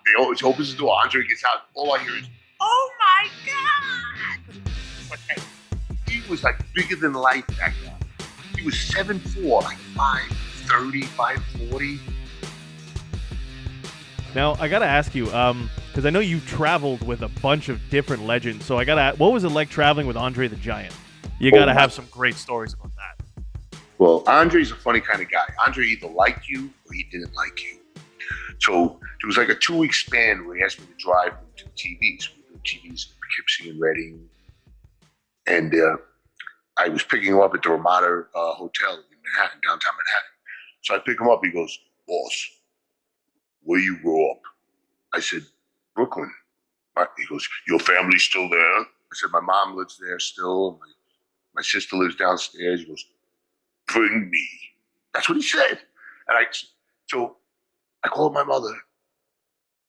they always opens the door. Andre gets out. All I hear is, "Oh my God!" He was like bigger than life, that guy. He was 7'4", like 5'30", 5'40". Now, I got to ask you, because I know you've traveled with a bunch of different legends, so I got to ask, what was it like traveling with Andre the Giant? You got to have some great stories about that. Well, Andre's a funny kind of guy. Andre either liked you or he didn't like you. So there was like a 2-week span where he asked me to drive him to TVs. We were doing TVs in Poughkeepsie and Reading. And I was picking him up at the Ramada Hotel in Manhattan, downtown Manhattan. So I pick him up. He goes, "Boss, where you grow up?" I said, "Brooklyn." He goes, "Your family's still there?" I said, "My mom lives there still. My sister lives downstairs." He goes, "Bring me." That's what he said. And so I called my mother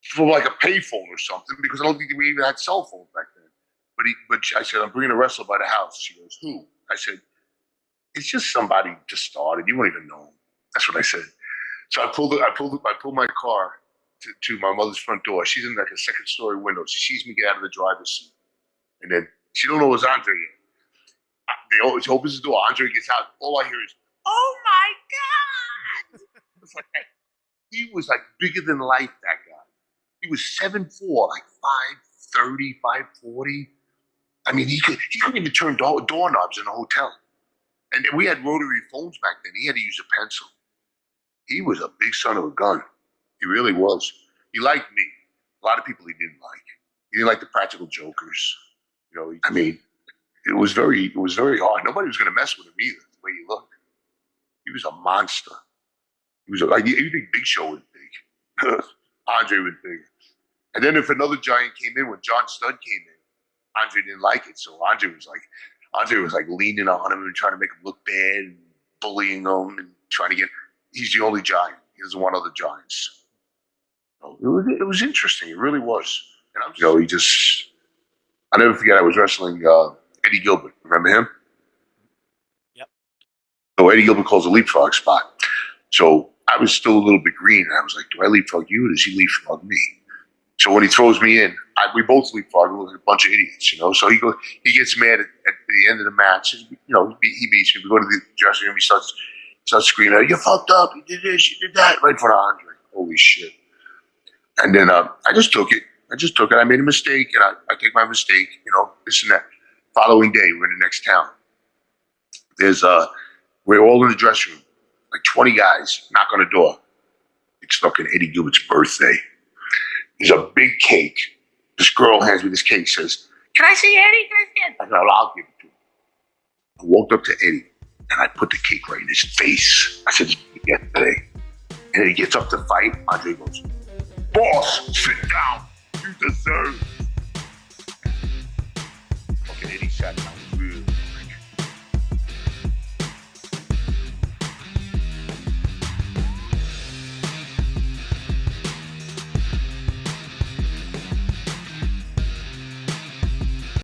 from like a payphone or something, because I don't think we even had cell phones back then. But I said, "I'm bringing a wrestler by the house." She goes, "Who?" I said, "It's just somebody just started. You won't even know him." That's what I said. So I pulled my car to my mother's front door. She's in like a second story window. She sees me get out of the driver's seat, and then she don't know it was Andre yet. They always opens the door. Andre gets out. All I hear is, "Oh my God!" It's like, he was like bigger than life, that guy. He was 7'4", like 5'30", 5'40". I mean, he couldn't even turn doorknobs in a hotel. And we had rotary phones back then. He had to use a pencil. He was a big son of a gun. He really was. He liked me. A lot of people he didn't like. He didn't like the practical jokers. You know, I mean, it was very hard. Nobody was going to mess with him either, the way he looked. He was a monster. He was like, you think Big Show was big. Andre was big. And then if another giant came in, when John Studd came in, Andre didn't like it. So Andre was like leaning on him and trying to make him look bad and bullying him and trying to get. He's the only giant. He doesn't want other giants. So it was interesting. It really was. And I'll never forget. I was wrestling Eddie Gilbert. Remember him? Yep. So Eddie Gilbert calls a leapfrog spot. So I was still a little bit green, and I was like, "Do I leapfrog you, or does he leapfrog me?" So when he throws me in, we both leapfrog. We're like a bunch of idiots, you know. So he gets mad at the end of the match. You know, he beats me. We go to the dressing room. He starts screaming, "You fucked up! You did this! You did that!" Right in front of Andre. Holy shit! And then I just took it. I made a mistake, and I take my mistake. You know, this and that. Following day, we're in the next town. We're all in the dressing room, like 20 guys. Knock on the door. It's fucking Eddie Gilbert's birthday. There's a big cake. This girl hands me this cake, says, "Can I see Eddie? Can I see it?" I said, "I'll give it to him." I walked up to Eddie, and I put the cake right in his face. I said, "Yesterday." And he gets up to fight. Andre goes, "Boss, sit down. You deserve it." Okay, Eddie sat down real